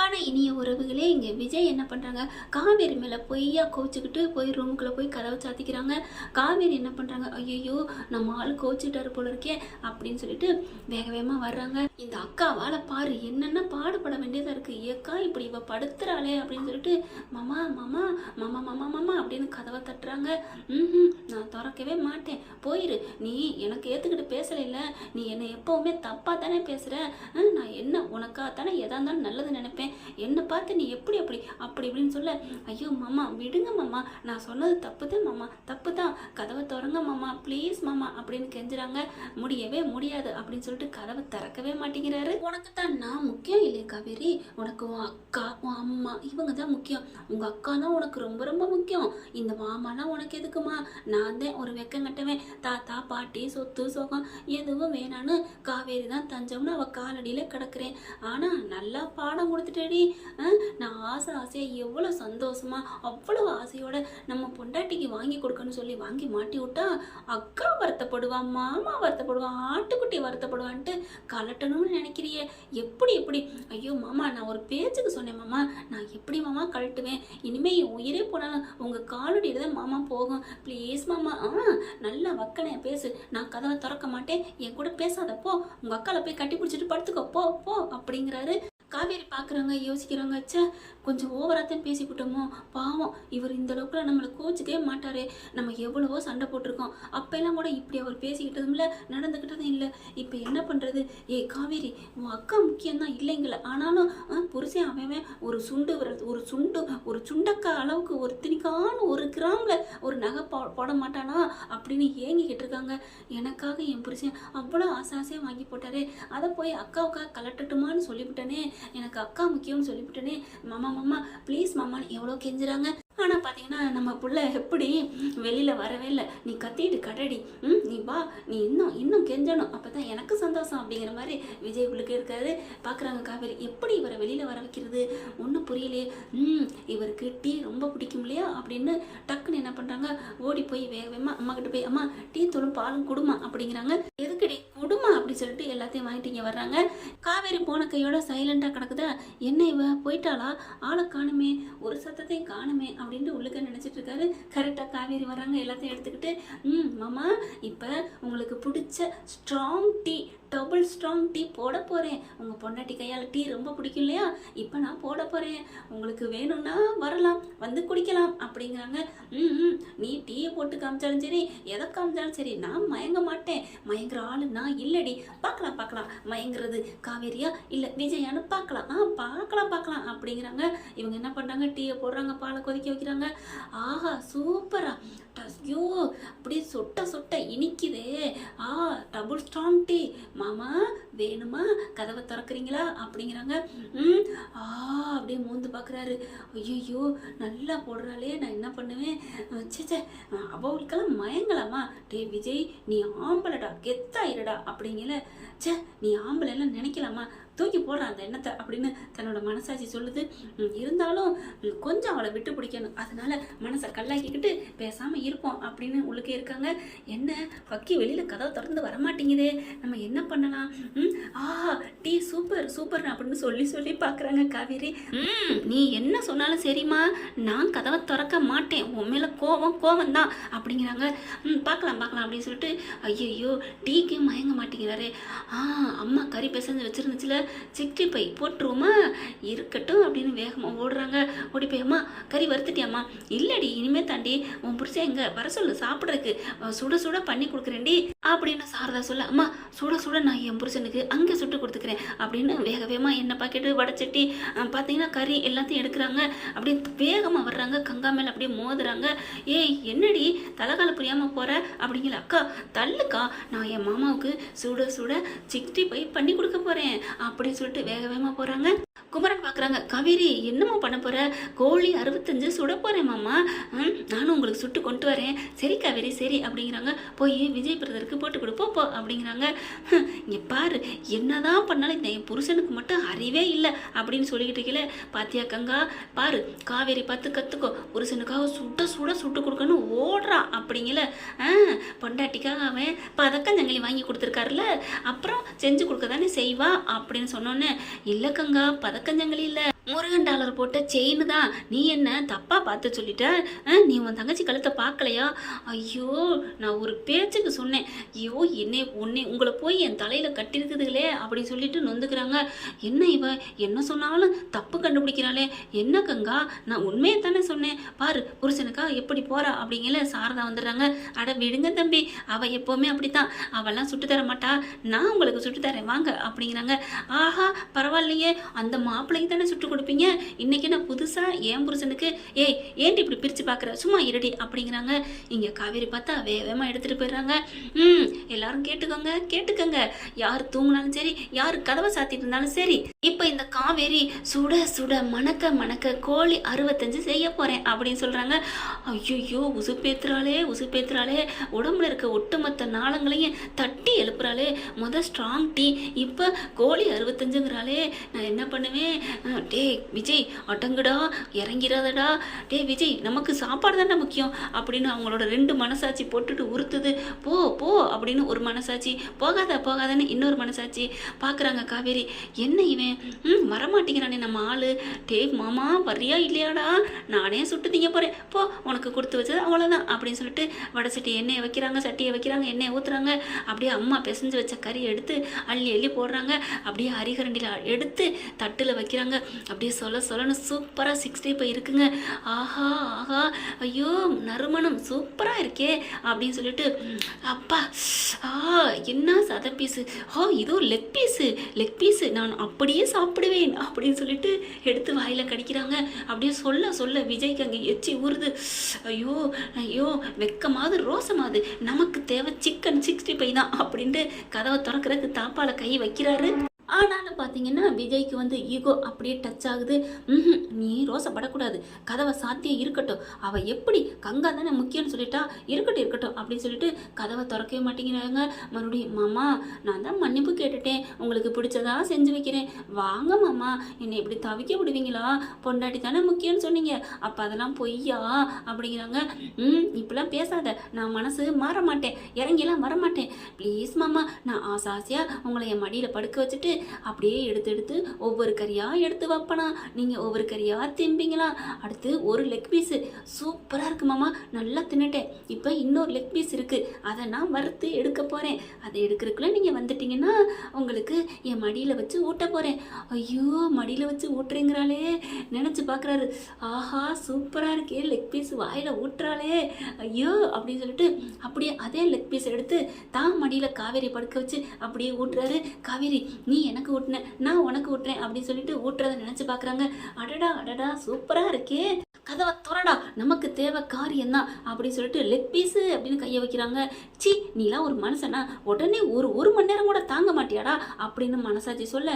அன்பான இனிய உறவுகளே, இங்கே விஜய் என்ன பண்ணுறாங்க, காவேரி மேலே பொய்யா கோச்சிக்கிட்டு போய் ரூமுக்குள்ளே போய் கதவை சாத்திக்கிறாங்க. காவேரி என்ன பண்ணுறாங்க, ஐயோ நம்ம ஆள் கோச்சிட்டாரு போல இருக்கே அப்படின்னு சொல்லிட்டு வேக வேகமாக வர்றாங்க. இந்த அக்காவால் பாரு என்னென்ன பாடுபட வேண்டியதாக இருக்குது, ஏக்கா இப்படி இவ படுத்துறாளே அப்படின்னு சொல்லிட்டு மாமா மாமா மாமா மாமா மாமா அப்படின்னு கதவை தட்டுறாங்க. நான் திறக்கவே மாட்டேன், போயிரு, நீ எனக்கு ஏற்றுக்கிட்டு பேசலை, இல்லை நீ என்னை எப்போவுமே தப்பாக தானே பேசுகிற, நான் என்ன உனக்கா தானே எதா இருந்தாலும் நல்லது நினைப்பேன், என்னை பார்த்து நீ எப்படி அப்படி அப்படி இப்படின்னு சொல்ல, ஐயோ மாமா விடுங்க மாமா, நான் சொன்னது தப்பு தான் மாமா, தப்பு தான், கதவை திறங்க மாமா ப்ளீஸ் மாமா அப்படின்னு கெஞ்சுறாங்க. முடியவே முடியாது அப்படின்னு சொல்லிட்டு கதவை திறக்கவே மாட்டேங்கிறாரு. உனக்கு தான் நான் முக்கியம் இல்லை காவேரி, உனக்கு உன் அக்கா உன் அம்மா இவங்க தான் முக்கியம், உங்க அக்கா தான் உனக்கு ரொம்ப ரொம்ப முக்கியம், இந்த மாமானா உனக்கு எதுக்குமா, நான் தான் ஒரு வெக்கம் கட்டவேன், தாத்தா பாட்டி சொத்து சோகம் எதுவும் வேணான்னு காவேரி தான் தஞ்சம்னு அவ காலடியில கிடக்குறேன், ஆனா நல்லா பாடம் கொடுத்துட்டேடி, நான் ஆசையா எவ்வளோ சந்தோஷமா அவ்வளோ ஆசையோட நம்ம பொண்டாட்டிக்கு வாங்கி கொடுக்கணும்னு சொல்லி வாங்கி மாட்டி விட்டா அக்கா வருத்தப்படுவான், மாமா வருத்தப்படுவான், ஆட்டுக்குட்டி வருத்தப்படுவான்ட்டு கலட்டணும்னு நினைக்கிறியே, எப்படி எப்படி, ஐயோ மாமா நான் ஒரு பேச்சுக்கு சொன்னேன் மாமா, நான் எப்படி மாமா கழட்டுவேன், இனிமே என் உயிரே போனாலும் உங்க காலடியில தான் மாமா போகும், ப்ளீஸ் மாமா, நல்லா வக்கனே பேசு, நான் கதவை திறக்க மாட்டேன், என் கூட பேசாதப்போ உங்க அக்கால போய் கட்டி பிடிச்சிட்டு படுத்துக்கோ போ போ அப்படிங்கிறாரு. காவேரி பார்க்குறாங்க, யோசிக்கிறாங்க, ச்சே கொஞ்சம் ஓவராகத்தான் பேசிக்கிட்டோமோ, பாவம் இவர் இந்த அளவுக்குலாம் நம்மளை கோச்சிக்கவே மாட்டாரே, நம்ம எவ்வளவோ சண்டை போட்டிருக்கோம், அப்போல்லாம் கூட இப்படி அவர் பேசிக்கிட்டதும் இல்லை நடந்துக்கிட்டதும் இல்லை, இப்போ என்ன பண்ணுறது, காவேரி உன் அக்கா முக்கியம்தான் இல்லைங்கள, ஆனாலும் புருஷன் அவன் ஒரு சுண்டு ஒரு சுண்டக்கா அளவுக்கு ஒரு திணிக்கான ஒரு கிராமில் ஒரு நகை போட மாட்டானா அப்படின்னு ஏங்கிக்கிட்டு இருக்காங்க. எனக்காக என் புருஷன் அவ்வளோ ஆசையாக வாங்கி போட்டாரே, அதை போய் அக்காவுக்காக கலட்டட்டுமான்னு சொல்லிவிட்டனே, எனக்கு அக்கா முக்கியம்னு சொல்லிவிட்டனே, மாமா மாமா ப்ளீஸ் மாமான்னு எவ்வளோ கெஞ்சுறாங்க. ஆனால் பார்த்தீங்கன்னா நம்ம புள்ள எப்படி வெளியில் வரவே இல்லை, நீ கத்திட்டு கடடி, நீ வா, நீ இன்னும் கெஞ்சணும், அப்போ தான் எனக்கு சந்தோஷம் அப்படிங்கிற மாதிரி விஜய் உள்ளுக்கு இருக்காரு. பார்க்குறாங்க காவேரி எப்படி இவரை வெளியில் வர வைக்கிறது ஒன்றும் புரியலையே, இவருக்கு டீ ரொம்ப பிடிக்கும் இல்லையா அப்படின்னு டக்குன்னு என்ன பண்ணுறாங்க, ஓடி போய் வேக வேகமாக அம்மா கிட்ட போய் அம்மா டீ தூளும் பாலும் கொடுமா அப்படிங்கிறாங்க. எதுக்கடி கொடுமா அப்படின்னு சொல்லிட்டு எல்லாத்தையும் வாங்கிட்டு இங்கே வர்றாங்க. காவேரி போன கையோட சைலண்டாக கிடக்குதா, என்ன இவ போயிட்டாளா, ஆளை காணுமே, ஒரு சத்தத்தையும் காணுமே அப்படின்ட்டு உள்ளுக்க நினச்சிட்டு இருக்காரு. கரெக்டாக காவேரி வர்றாங்க, எல்லாத்தையும் எடுத்துக்கிட்டு மாமா இப்போ உங்களுக்கு பிடிச்ச strong tea, double strong tea போட போகிறேன், உங்கள் பொண்டாட்டி கையால் டீ ரொம்ப பிடிக்கும் இல்லையா, இப்போ நான் போட போகிறேன், உங்களுக்கு வேணும்னா வரலாம் வந்து குடிக்கலாம் அப்படிங்கிறாங்க. நீ டீயை போட்டு காமிச்சாலும் சரி எதை காமிச்சாலும் சரி நான் மயங்க மாட்டேன், மயங்குற ஆளு நான் இல்லடி, பார்க்கலாம் மயங்குறது காவேரியா இல்லை விஜயான்னு பார்க்கலாம் பார்க்கலாம் அப்படிங்கிறாங்க. இவங்க என்ன பண்ணுறாங்க, டீயை போடுறாங்க, பாலை கொதிக்க வைக்கிறாங்க. ஆஹா சூப்பரா, ஐயோ அப்படியே சொட்ட இனிக்குதே, டபுள் ஸ்ட்ராங் டீ, மாமா வேணுமா கதவை திறக்கிறீங்களா அப்படிங்கிறாங்க. அப்படியே மூந்து பார்க்குறாரு, ஐயோ நல்லா போடுறாளே, நான் என்ன பண்ணுவேன், சே அவளுக்கெல்லாம் மயங்கலாமா, டே விஜய் நீ ஆம்பளடா கெத்தாயிரடா அப்படிங்கல, சே நீ ஆம்பளை எல்லாம் நினைக்கலாமா, தூக்கி போடுற அந்த எண்ணத்தை அப்படின்னு தன்னோட மனசாட்சி சொல்லுது. இருந்தாலும் கொஞ்சம் அவளை விட்டு பிடிக்கணும், அதனால மனசை கல்லாக்கிக்கிட்டு பேசாமல் இருப்போம் அப்படின்னு உள்ளுக்கே இருக்காங்க. என்ன பக்கி வெளியில் கதவை திறந்து வரமாட்டேங்குதே, நம்ம என்ன பண்ணலாம், டீ சூப்பர் அப்படின்னு சொல்லி பார்க்குறாங்க காவேரி. நீ என்ன சொன்னாலும் சரிம்மா, நான் கதவை திறக்க மாட்டேன், உன் மேலே கோவம் தான் அப்படிங்கிறாங்க. பார்க்கலாம் அப்படின்னு சொல்லிட்டு ஐயோ டீக்கு மயங்க மாட்டேங்கிறாரு. அம்மா கறி பிசைஞ்சு வச்சுருந்துச்சுல, 65 போட்டுருவோமா, இருக்கட்டும் அப்படின்னு வேகமாக ஓடுறாங்க. ஓடி போய் அம்மா கறி வறுத்துட்டியாம்மா, இல்லடி இனிமே தாண்டி உன் புருஷன் எங்கே வர சொல்லு சாப்பிட்றதுக்கு, சுட பண்ணி கொடுக்குறேன்டி அப்படின்னு சாரதா சொல்ல, அம்மா சுட நான் என் புருஷனுக்கு அங்கே சுட்டு கொடுத்துக்கிறேன் அப்படின்னு வேகமாக எண்ணெய் பாக்கெட்டு வடைச்சட்டி பார்த்தீங்கன்னா கறி எல்லாத்தையும் எடுக்கிறாங்க. அப்படியே வேகமாக வர்றாங்க, கங்கா மேலே அப்படியே மோதுறாங்க. என்னடி தலைகால புரியாமல் போகிற அப்படிங்கிற, அக்கா தள்ளுக்கா, நான் என் மாமாவுக்கு சுட 65 பண்ணி கொடுக்க போகிறேன் அப்படின்னு சொல்லிட்டு வேகமாக போகிறாங்க. குமரன் பார்க்குறாங்க, காவேரி என்னம்மா பண்ண போகிற, கோழி 65 சுட போகிறேன் மாமா, நானும் உங்களுக்கு சுட்டு கொண்டு வரேன், சரி காவேரி சரி அப்படிங்கிறாங்க. போய் விஜய் பிரதருக்கு போட்டு கொடுப்போ அப்படிங்கிறாங்க. இங்கே பாரு என்னதான் பண்ணாலும் இந்த என் புருஷனுக்கு மட்டும் அறிவே இல்லை அப்படின்னு சொல்லிக்கிட்டு இருக்கல, பாத்தியா கங்கா பாரு காவேரி பார்த்து கற்றுக்கோ, புருஷனுக்காக சுட்டு கொடுக்கணும் ஓடுறான் அப்படிங்கல, பொண்டாட்டிக்காக அவன் பதக்கஞ்சங்களி வாங்கி கொடுத்துருக்காருல, அப்புறம் செஞ்சு கொடுக்க தானே செய்வா அப்படின்னு சொன்னோன்னே, இல்லை கங்கா பதக்கஞ்சங்களி இல்லை முருகன் டாலர் போட்ட செயின் தான். நீ என்ன தப்பா பார்த்து சொல்லிட்ட? நீ உன் தங்கச்சி கழுத்தை பார்க்கலையா? ஐயோ, நான் ஒரு பேச்சுக்கு சொன்னேன். ஐயோ, உங்களை போய் என் தலையில் கட்டியிருக்குதுங்களே அப்படின்னு சொல்லிட்டு நொந்துக்கிறாங்க. என்ன இவ என்ன சொன்னாலும் தப்பு கண்டுபிடிக்கிறாளே, என்ன கங்கா, நான் உண்மையை தானே சொன்னேன், பாரு புருஷனுக்கா எப்படி போறா அப்படிங்கல சாரதா வந்துடுறாங்க. அட விடுங்க தம்பி, அவள் எப்போவுமே அப்படித்தான், அவெல்லாம் சுட்டு தர மாட்டா, நான் உங்களுக்கு சுட்டு தரேன் வாங்க அப்படிங்கிறாங்க. ஆஹா பரவாயில்லையே, அந்த மாப்பிள்ளைக்கு தானே சுட்டு கொடுப்பீங்க, இன்னைக்கு நான் புதுசா என் புருஷனுக்கு ஏய் ஏன்டி இப்படி பிரிச்சு பாக்குற, சும்மா இருடி அப்படிங்கிறாங்க. இங்க காவேரி பார்த்தா வேகமா எடுத்துட்டு போயிடுறாங்க. எல்லாரும் கேட்டுக்கோங்க, யார் தூங்கினாலும் சரி, யார் கதவை சாத்திட்டு இருந்தாலும் சரி, இப்ப இந்த காவேரி சுட சுட மணக்க மணக்க கோழி 65 செய்ய போறேன் அப்படின்னு சொல்றாங்க. ஐயோ, உசுப்பேத்துறாளே, உடம்புல இருக்க ஒட்டுமொத்த நாளங்களையும் தட்டி எழுப்புறாளே, ஸ்ட்ராங் டீ, இப்ப கோழி 65ங்கிறாளே, நான் என்ன பண்ணுவேன்? டே விஜய் அடங்குடா, இறங்கிறாதடா, டே விஜய் நமக்கு சாப்பாடு தானே முக்கியம் அப்படின்னு அவங்களோட 2 மனசாட்சி போட்டுட்டு உறுத்துது. போ அப்படின்னு ஒரு மனசாட்சி, போகாதன்னு இன்னொரு மனசாட்சி. பார்க்குறாங்க காவேரி, என்ன இவன் வரமாட்டேங்கிறானே நம்ம ஆளு. டே மாமா வரியா இல்லையாடா, நானே சுட்டு திங்க போகிறேன், போ உனக்கு கொடுத்து வச்சது அவ்வளோதான் அப்படின்னு சொல்லிட்டு வடை சட்டி எண்ணெயை வைக்கிறாங்க, சட்டியை வைக்கிறாங்க, எண்ணெயை ஊற்றுறாங்க. அப்படியே அம்மா பிசைஞ்சு வச்ச கறி எடுத்து அள்ளி போடுறாங்க. அப்படியே அரிகரண்டியில் எடுத்து தட்டில் வைக்கிறாங்க. அப்படியே சொல்லன்னு சூப்பராக 65 இருக்குங்க. ஆஹா ஐயோ நறுமணம் சூப்பராக இருக்கே அப்படின்னு சொல்லிட்டு, அப்பா என்ன சத பீஸு, இதோ லெக் பீஸு நான் அப்படியே சாப்பிடுவேன் அப்படின்னு சொல்லிட்டு எடுத்து வாயில் கடிக்கிறாங்க. அப்படியே சொல்ல விஜய்க்கு அங்கே எச்சி ஊறுது. ஐயோ வெக்கமாவது ரோசமாவது, நமக்கு தேவை சிக்கன் 65 தான் அப்படின்ட்டு கதவை திறக்கிறதுக்கு தாப்பால கை வைக்கிறாரு. ஆனாலும் பார்த்தீங்கன்னா விஜய்க்கு வந்து ஈகோ அப்படியே டச் ஆகுது. நீ ரோசப்படக்கூடாது, கதவை சாத்தியே இருக்கட்டும், அவள் எப்படி கங்கா தானே முக்கியம்னு சொல்லிட்டா, இருக்கட்டும் அப்படின்னு சொல்லிட்டு கதவை திறக்கவே மாட்டேங்கிறாங்க. மறுபடியும் மாமா நான் தான் மன்னிப்பு கேட்டுட்டேன், உங்களுக்கு பிடிச்சதா செஞ்சு வைக்கிறேன், வாங்க மாமா, என்னை இப்படி தவிக்க விடுவீங்களா, பொண்டாட்டி தானே முக்கியம்னு சொன்னீங்க, அப்போ அதெல்லாம் பொய்யா அப்படிங்கிறாங்க. இப்பெல்லாம் பேசாத, நான் மனசு மாற மாட்டேன், இறங்கிலாம் வரமாட்டேன், ப்ளீஸ் மாமா, நான் ஆசையாக உங்களை என் மடியில் படுக்க வச்சுட்டு அப்படியே எடுத்து ஒவ்வொரு கறியா எடுத்து வைப்பனா, நீங்க ஒவ்வொரு கறியா திம்பிங்களா. அடுத்து ஒரு லெக் பீஸ் சூப்பரா இருக்கு மாமா, நல்லா தின்னுட்டேன், இப்ப இன்னொரு லெக் பீஸ் இருக்கு, அதை நான் வறுத்து எடுக்க போறேன், அதை எடுக்கிறதுக்குள்ள நீங்க வந்துட்டீங்கன்னா உங்களுக்கு என் மடியில வச்சு ஊட்ட போறேன். ஐயோ மடியில வச்சு ஊட்டுறீங்கிறாளே நினைச்சு பாக்குறாரு. ஆஹா சூப்பரா இருக்கே, லெக் பீஸ் வாயில ஊட்டுறாளே, ஐயோ அப்படின்னு சொல்லிட்டு அப்படியே அதே லெக் பீஸ் எடுத்து தான் மடியில காவேரி படுக்க வச்சு அப்படியே ஊட்டுறாரு. காவேரி நீ எனக்கு ஊட்டின, நான் உனக்கு ஊட்டுறேன் அப்படின்னு சொல்லிட்டு ஊட்டுறதை நினைச்சு பாக்குறாங்க. அடடா சூப்பரா இருக்கே, கதவை துறடா, நமக்கு தேவை காரியம் தான் அப்படின்னு சொல்லிட்டு லெக் பீஸு அப்படின்னு கையை வைக்கிறாங்க. சி நீலாம் ஒரு மனுஷனா, உடனே ஒரு மணி நேரம் கூட தாங்க மாட்டியாடா அப்படின்னு மனசாட்சி சொல்ல,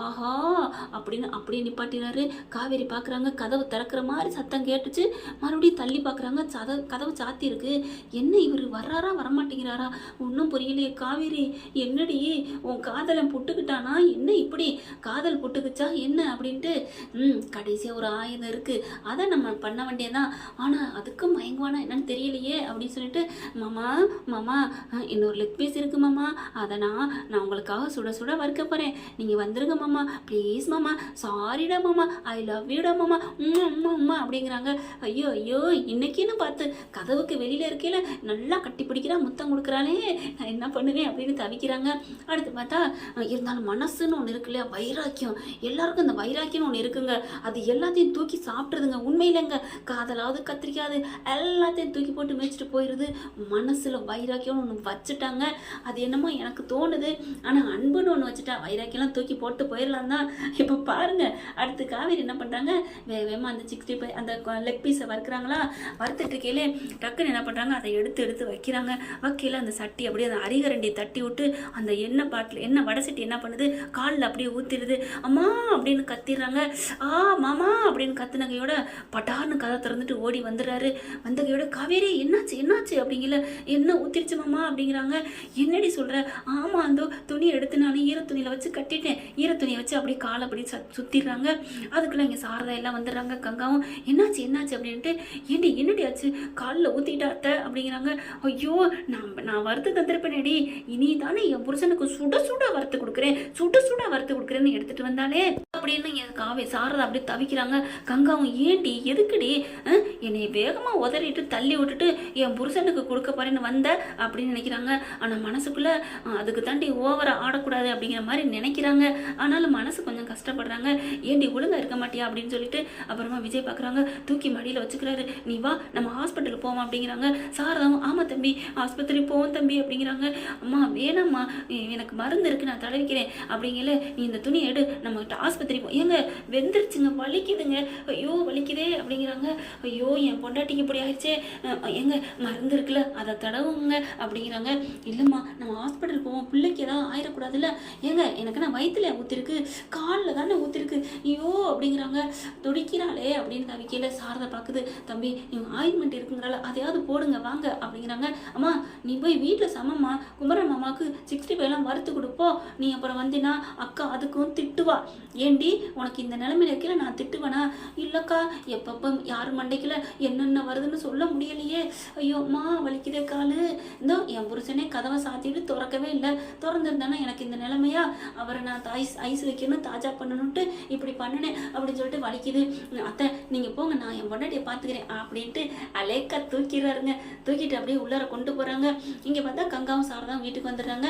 ஆஹா அப்படின்னு அப்படியே நிப்பாட்டினாரு. காவேரி பார்க்குறாங்க, கதவு திறக்கிற மாதிரி சத்தம் கேட்டுச்சு. மறுபடியும் தள்ளி பார்க்குறாங்க, கதவு சாத்தி இருக்கு. என்ன இவர் வர்றாரா வரமாட்டேங்கிறாரா ஒன்றும் புரியலையே. காவேரி என்னடி உன் காதலை புட்டுக்கிட்டானா என்ன, இப்படி காதல் புட்டுக்குச்சா என்ன அப்படின்ட்டு கடைசியாக ஒரு ஆயுதம் இருக்கு, அதை நம்ம பண்ண வேண்டியதான், ஆனால் அதுக்கும் மயங்குவானா என்னன்னு தெரியலையே அப்படின்னு சொல்லிட்டு, மாமா இன்னொரு லெக் பீஸ் இருக்கு மாமா, அதை நான் உங்களுக்காக சுட வறுக்க போகிறேன், நீங்கள் வந்துருங்க மாமா ப்ளீஸ் மாமா, சாரிடா மாமா, ஐ லவ் யூடா மாமா, அம்மா அப்படிங்கிறாங்க. ஐயோ இன்னைக்குன்னு பார்த்து கதவுக்கு வெளியில் இருக்கையில நல்லா கட்டி பிடிக்கிறா, முத்தம் கொடுக்குறாளே, நான் என்ன பண்ணுவேன் அப்படின்னு தவிக்கிறாங்க. அடுத்து பார்த்தா இருந்தாலும் மனசுன்னு ஒன்று இருக்கு இல்லையா, வைராக்கியம், எல்லாருக்கும் இந்த வைராக்கியம்னு ஒன்று இருக்குங்க, அது எல்லாத்தையும் தூக்கி சாப்பிட்றதுங்க. உண்மையிலங்க காதலாவது கத்திரிக்காது எல்லாத்தையும் தூக்கி போட்டு மேய்ச்சிட்டு போயிடுது. மனசில் வைராக்கியம்னு ஒன்று வச்சுட்டாங்க, அது என்னமோ எனக்கு தோணுது, ஆனால் அன்புன்னு ஒன்று வச்சுட்டா வைராக்கியம்லாம் தூக்கி போட்டு போயிடலாம் தான். இப்போ பாருங்க அடுத்து காவேரி என்ன பண்ணுறாங்க, வேகமாக அந்த 65 அந்த லெக் பீஸை வறுக்கிறாங்களா, வறுத்துட்டு இருக்கையிலே டக்குன்னு என்ன பண்ணுறாங்க, அதை எடுத்து வைக்கிறாங்க. வைக்கையில் அந்த சட்டி அப்படியே அந்த அரிகரண்டி தட்டி விட்டு அந்த எண்ணெய் பாட்டில் எண்ணெய் வடை சட்டி என்ன பண்ணுது, காலில் அப்படியே ஊற்றிடுது. அம்மா அப்படின்னு கத்திடுறாங்க. மாமா அப்படின்னு கத்துனகையோட பட்டார்னு கதை திறந்துட்டு ஓடி வந்துடுறாரு. வந்த கையோட காவேரி என்னாச்சு என்னாச்சு அப்படிங்கல. என்ன ஊத்திருச்சு மாமா அப்படிங்கிறாங்க. என்னடி சொல்ற? ஆமா அந்த துணியை எடுத்து நான் ஈர துணியில வச்சு கட்டிட்டேன். ஈர துணியை வச்சு அப்படியே காலை அப்படி சுத்திடுறாங்க. அதுக்குள்ள இங்க சாரதா எல்லாம் வந்துடுறாங்க. கங்காவும் என்னாச்சு என்னாச்சு அப்படின்ட்டு ஏண்டி என்னடி ஆச்சு? காலில் ஊத்திட்டா அத்தை அப்படிங்கிறாங்க. ஐயோ நான் வறுத்து தந்திருப்பேனேடி, இனி தானே என் புருஷனுக்கு சுட சுட வறுத்து கொடுக்குறேன், சுட சுட வறுத்து கொடுக்குறேன்னு எடுத்துட்டு வந்தாலே அப்படின்னு என் சாரதா அப்படியே தவிக்கிறாங்க. கங்காவும் ஏண்டி எதுக்குடி என்னை வேகமா உதறிட்டு தள்ளி விட்டுட்டு என் புருஷனுக்கு கொடுக்க போறேன்னு வந்த அப்படின்னு நினைக்கிறாங்க. ஆனா மனசுக்குள்ள அதுக்கு தாண்டி ஓவரா ஆடக்கூடாது அப்படிங்கிற மாதிரி நினைக்கிறாங்க. ஆனாலும் மனசு கொஞ்சம் கஷ்டப்படுறாங்க. ஏண்டி ஒழுங்கா இருக்க மாட்டியா அப்படின்னு சொல்லிட்டு அப்புறமா விஜய் பாக்குறாங்க. தூக்கி மடியில வச்சுக்கிறாரு. நீ வா நம்ம ஹாஸ்பிட்டல் போவோம் அப்படிங்கிறாங்க. சாரதாவும் ஆமா தம்பி ஆஸ்பத்திரி போவோம் தம்பி அப்படிங்கிறாங்க. அம்மா வேணாம்மா எனக்கு மருந்து இருக்கு நான் தடவிக்கிறேன் அப்படிங்கல. நீ இந்த துணி எடு நம்ம ஆஸ்பத்திரி போ. ஏங்க வெந்துருச்சுங்க வலிக்குதுங்க, ஐயோ வலிக்குதே அப்படிங்கிறாங்க. ஐயோ என் பொண்டாட்டிக்கு இப்படி ஆயிடுச்சே, எங்க மருந்து இருக்குல்ல அதை தடவுங்க அப்படிங்கிறாங்க. இல்லைம்மா நம்ம ஹாஸ்பிட்டல் போவோம், பிள்ளைக்கு ஏதாவது ஆயிடக்கூடாதுல்ல. ஏங்க எனக்கு நான் வயிற்றுல ஊற்றிருக்கு, காலில் தானே ஊற்றிருக்கு, ஐயோ அப்படிங்கிறாங்க. துடிக்கிறாளே அப்படின்னு தவிக்கையில் சாரதை பார்க்குது. தம்பி நீங்கள் ஆயின்மெண்ட் இருக்குங்கிறால அதையாவது போடுங்க வாங்க அப்படிங்கிறாங்க. அம்மா நீ போய் வீட்டில் சமம்மா குமரன் மாமாவுக்கு 65 வறுத்து கொடுப்போம், நீ அப்புறம் வந்தினா அக்கா அதுக்கும் திட்டுவா. ஏண்டி உனக்கு இந்த நிலைமையில இருக்கல நான் திட்டுவேனா? இல்லைக்கா எப்பப்போ யார் மண்டைக்குல என்னென்ன வருதுன்னு சொல்ல முடியலையே, ஐயோ அம்மா வலிக்குதே காலு. இந்த என் புருஷனே கதவை சாத்திட்டு திறக்கவே இல்லை, திறந்துருந்தானே எனக்கு இந்த நிலைமையா? அவரை நான் ஐஸ் வைக்கணும் தாஜா பண்ணணும்ட்டு இப்படி பண்ணினேன் அப்படின்னு சொல்லிட்டு வலிக்குது. அத்தை நீங்கள் போங்க நான் என் பொண்டாட்டியை பார்த்துக்கிறேன் அப்படின்ட்டு அலேக்கா தூக்கிடுறாருங்க. தூக்கிட்டு அப்படியே உள்ளார கொண்டு போகிறாங்க. இங்கே பார்த்தா கங்காவும் சாரதான் வீட்டுக்கு வந்துடுறாங்க.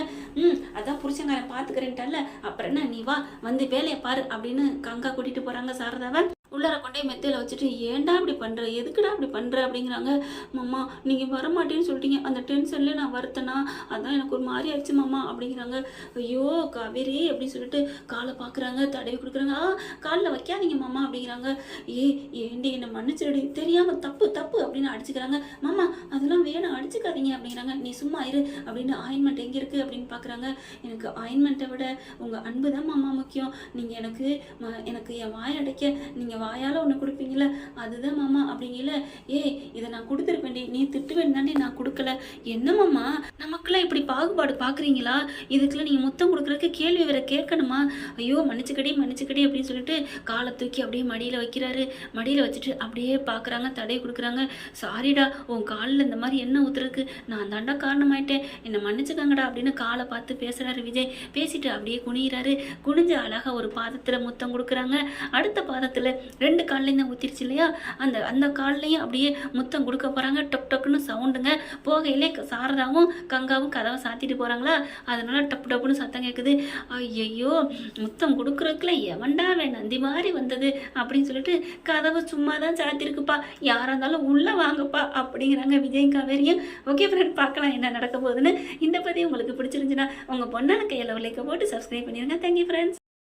அதான் புருஷங்காரன் பார்த்துக்கிறேன்ட்டால அப்புறம் என்ன நீ வா வந்து வேலையை பாரு அப்படின்னு கங்கா கூட்டிகிட்டு போகிறாங்க சாரதாவை. உள்ளார கொண்டே மெத்தையில் வச்சுட்டு ஏன்டா இப்படி பண்ணுற, எதுக்குடா இப்படி பண்ணுற அப்படிங்கிறாங்க. மாமா நீங்கள் வரமாட்டேன்னு சொல்லிட்டீங்க, அந்த டென்ஷன்லேயே நான் வருத்தனா, அதான் எனக்கு ஒரு மாதிரி ஆயிடுச்சு மாமா அப்படிங்கிறாங்க. ஐயோ காவேரி அப்படின்னு சொல்லிட்டு காலை பார்க்குறாங்க, தடவி கொடுக்குறாங்க. காலில் வைக்காதீங்க மாமா அப்படிங்கிறாங்க. ஏண்டி என்னை மன்னிச்சிருடி, தெரியாமல் தப்பு தப்பு அப்படின்னு அடிச்சுக்கிறாங்க. மாமா அதெல்லாம் வேணும் அடிச்சுக்காதீங்க அப்படிங்கிறாங்க. நீ சும்மா இரு அப்படின்னு ஆயின்மெண்ட் எங்கே இருக்குது அப்படின்னு பார்க்குறாங்க. எனக்கு ஆயின்மெண்ட்டை விட உங்கள் அன்பு தான் மாமா முக்கியம். நீங்கள் எனக்கு என் வாய் அடைக்க நீங்கள் வாயால் ஒன்று கொடுப்பீங்கள அதுதான் மாமா அப்படிங்கல. இதை நான் கொடுத்துருப்பேன்டி, நீ திட்டுவேன் தாண்டி நான் கொடுக்கல. என்ன மாமா நமக்குலாம் இப்படி பாகுபாடு பார்க்குறீங்களா? இதுக்குலாம் நீங்கள் முத்தம் கொடுக்குறதுக்கு கேள்வி வேற கேட்கணுமா? ஐயோ மன்னிச்சுக்கடி மன்னிச்சுக்கடி அப்படின்னு சொல்லிட்டு காலை தூக்கி அப்படியே மடியில் வைக்கிறாரு. மடியில் வச்சுட்டு அப்படியே பார்க்குறாங்க, தடை கொடுக்குறாங்க. சாரிடா உன் காலில் இந்த மாதிரி எண்ணெய் ஊற்றுறதுக்கு நான் தாண்டா காரணமாயிட்டேன், என்னை மன்னிச்சுக்காங்கடா அப்படின்னு காலை பார்த்து பேசுகிறாரு விஜய். பேசிட்டு அப்படியே குனிகிறாரு. குனிஞ்சு அழகாக ஒரு பாதத்தில் முத்தம் கொடுக்குறாங்க. அடுத்த பாதத்தில் 2 கால்லையும் தான் ஊற்றிருச்சு இல்லையா, அந்த கால்லையும் அப்படியே முத்தம் கொடுக்க போகிறாங்க. டொக் டொக்குன்னு சவுண்டுங்க. போகையிலே சாரதாவும் கங்காவும் கதவை சாத்திட்டு போகிறாங்களா, அதனால டப்பு டப்புன்னு சத்தம் கேட்குது. ஐயையோ முத்தம் கொடுக்குறதுக்குள்ள எவன்டா நந்தி மாதிரி வந்தது அப்படின்னு சொல்லிட்டு கதவை சும்மா தான் சாத்திருக்குப்பா, யாராக இருந்தாலும் உள்ளே வாங்கப்பா அப்படிங்கிறாங்க விஜய் காவேரியும். ஓகே ஃப்ரெண்ட் பார்க்கலாம் என்ன நடக்க போகுதுன்னு. இந்த பதிவு உங்களுக்கு பிடிச்சிருந்துச்சுன்னா உங்கள் பொண்ணான கையில் லைக்கை போட்டு சப்ஸ்கிரைப் பண்ணிடுங்க. Thank you friends.